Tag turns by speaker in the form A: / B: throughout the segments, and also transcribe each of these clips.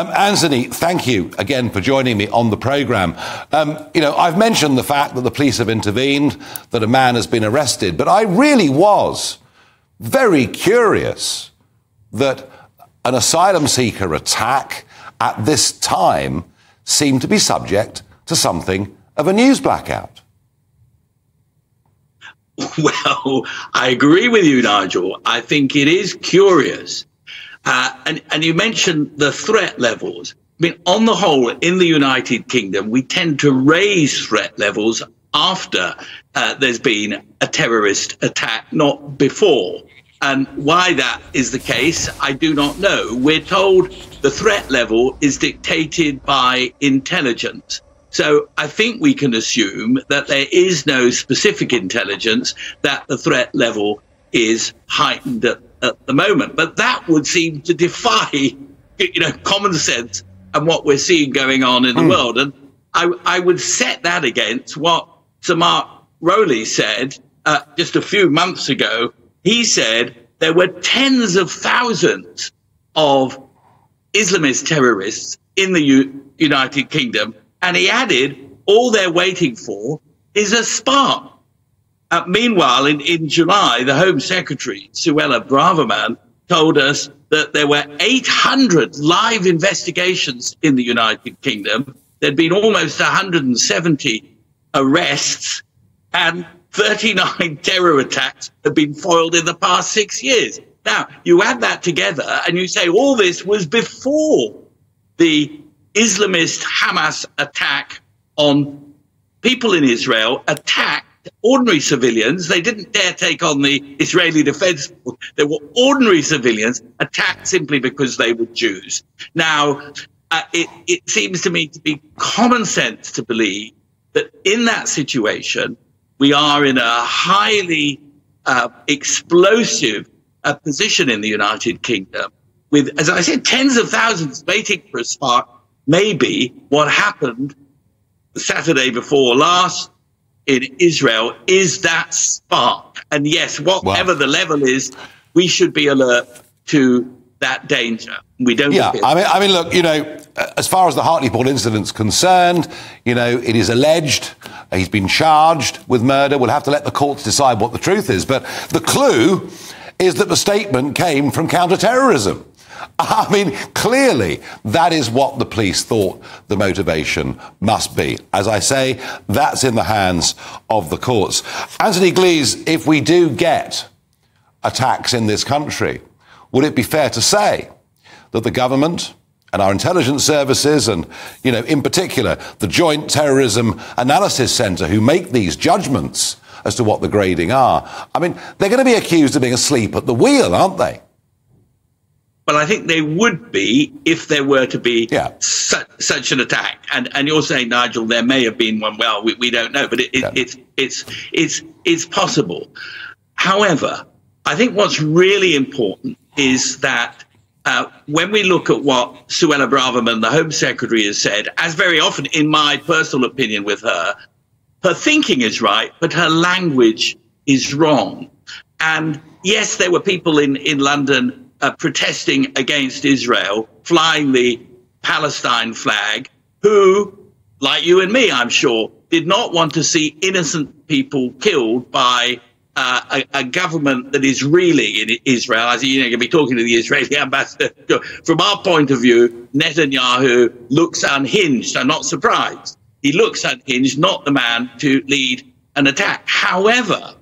A: Anthony, thank you again for joining me on the programme. I've mentioned the fact that the police have intervened, that a man has been arrested, but I really was very curious that an asylum seeker attack at this time seemed to be subject to something of a news blackout.
B: Well, I agree with you, Nigel. I think it is curious. And you mentioned the threat levels. I mean, on the whole, in the United Kingdom, we tend to raise threat levels after there's been a terrorist attack, not before. And why that is the case, I do not know. We're told the threat level is dictated by intelligence. So I think we can assume that there is no specific intelligence that the threat level is heightened at the moment. But that would seem to defy, common sense and what we're seeing going on in the world. And I would set that against what Sir Mark Rowley said just a few months ago. He said there were tens of thousands of Islamist terrorists in the United Kingdom. And he added, all they're waiting for is a spark. Meanwhile, in July, the Home Secretary, Suella Braverman, told us that there were 800 live investigations in the United Kingdom. There'd been almost 170 arrests, and 39 terror attacks have been foiled in the past 6 years. Now, you add that together and you say all this was before the Islamist Hamas attack on people in Israel, attacked ordinary civilians. They didn't dare take on the Israeli Defense Force. They were ordinary civilians attacked simply because they were Jews. Now, it seems to me to be common sense to believe that in that situation, we are in a highly explosive position in the United Kingdom with, as I said, tens of thousands waiting for a spark. Maybe what happened the Saturday before last in Israel is that spark. And yes, whatever the level is, we should be alert to that danger. We don't.
A: Yeah, I mean, look, as far as the Hartlepool incident's concerned, it is alleged he's been charged with murder. We'll have to let the courts decide what the truth is. But the clue is that the statement came from counter-terrorism. I mean, clearly, that is what the police thought the motivation must be. As I say, that's in the hands of the courts. Anthony Glees, if we do get attacks in this country, would it be fair to say that the government and our intelligence services and, in particular, the Joint Terrorism Analysis Centre who make these judgments as to what the grading are, I mean, they're going to be accused of being asleep at the wheel, aren't they?
B: Well, I think they would be if there were to be such an attack. And you're saying, Nigel, there may have been one. Well, we don't know, but it's possible. However, I think what's really important is that when we look at what Suella Braverman, the Home Secretary, has said, as very often, in my personal opinion with her thinking is right, but her language is wrong. And yes, there were people in London protesting against Israel, flying the Palestine flag, who, like you and me, I'm sure, did not want to see innocent people killed by a government that is reeling in Israel. As you're going to be talking to the Israeli ambassador. From our point of view, Netanyahu looks unhinged. I'm not surprised. He looks unhinged, not the man to lead an attack. However,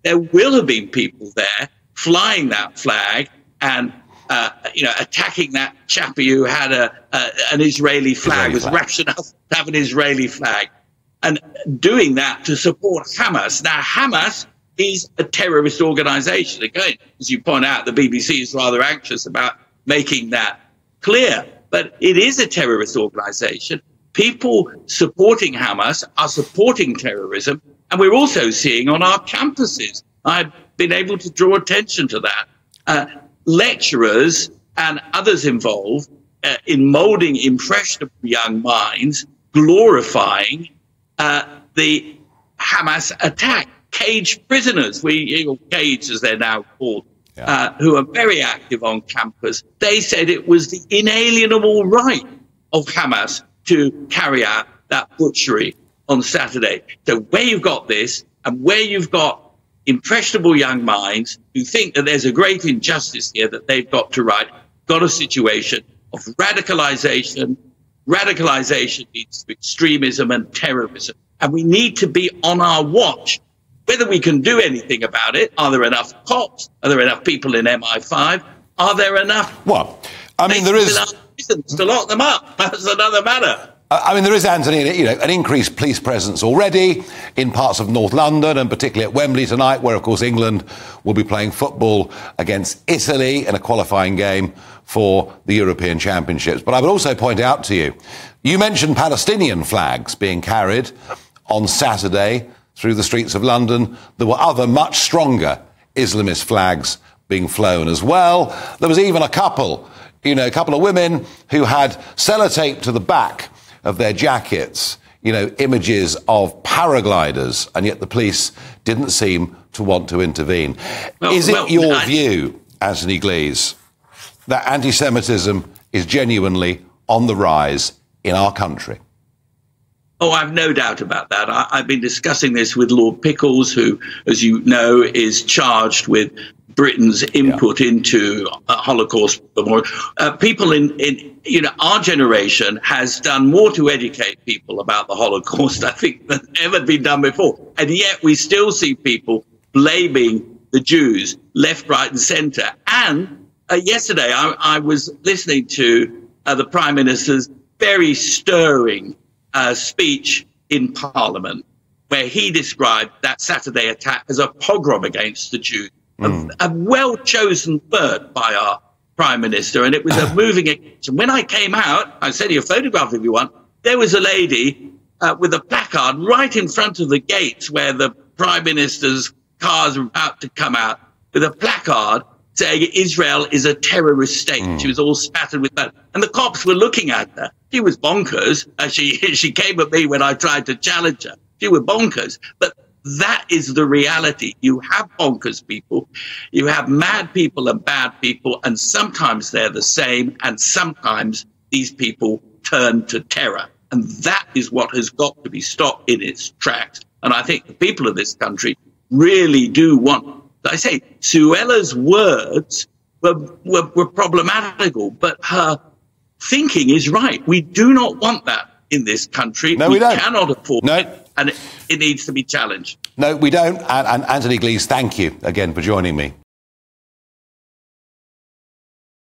B: there will have been people there flying that flag and attacking that chappie who had an Israeli flag, was rash enough to have an Israeli flag, and doing that to support Hamas. Now, Hamas is a terrorist organization. Again, as you point out, the BBC is rather anxious about making that clear, but it is a terrorist organization. People supporting Hamas are supporting terrorism, and we're also seeing on our campuses, I've been able to draw attention to that, lecturers and others involved in moulding impressionable young minds, glorifying the Hamas attack. Caged prisoners, caged as they're now called who are very active on campus, they said it was the inalienable right of Hamas to carry out that butchery on Saturday. So where you've got this, and where you've got impressionable young minds who think that there's a great injustice here that they've got to right, got a situation of radicalization. Radicalization leads to extremism and terrorism. And we need to be on our watch. Whether we can do anything about it, are there enough cops? Are there enough people in MI5? Are there enough?
A: Well, I mean, there is
B: to lock them up. That's another matter.
A: I mean, there is, Anthony, an increased police presence already in parts of North London, and particularly at Wembley tonight, where, of course, England will be playing football against Italy in a qualifying game for the European Championships. But I would also point out to you, you mentioned Palestinian flags being carried on Saturday through the streets of London. There were other much stronger Islamist flags being flown as well. There was even a couple of women who had sellotape to the back of their jackets, images of paragliders, and yet the police didn't seem to want to intervene. Is it your view, Anthony Glees, that anti-Semitism is genuinely on the rise in our country?
B: Oh, I've no doubt about that. I've been discussing this with Lord Pickles, who, as you know, is charged with Britain's input into Holocaust memorial. People in our generation has done more to educate people about the Holocaust, I think, than ever been done before. And yet we still see people blaming the Jews left, right and centre. And yesterday I was listening to the Prime Minister's very stirring speech in Parliament, where he described that Saturday attack as a pogrom against the Jews. A well-chosen word by our Prime Minister, and it was a moving occasion. When I came out, I sent you a photograph if you want, there was a lady with a placard right in front of the gates where the Prime Minister's cars were about to come out, with a placard saying Israel is a terrorist state. She was all spattered with that. And the cops were looking at her. She was bonkers. She came at me when I tried to challenge her. She was bonkers. But that is the reality. You have bonkers people. You have mad people and bad people. And sometimes they're the same. And sometimes these people turn to terror. And that is what has got to be stopped in its tracks. And I think the people of this country really do want, I say, Suella's words were problematical, but her thinking is right. We do not want that in this country.
A: No, we don't.
B: Cannot afford it, and it needs to be challenged.
A: No, we don't. And Anthony Glees, thank you again for joining me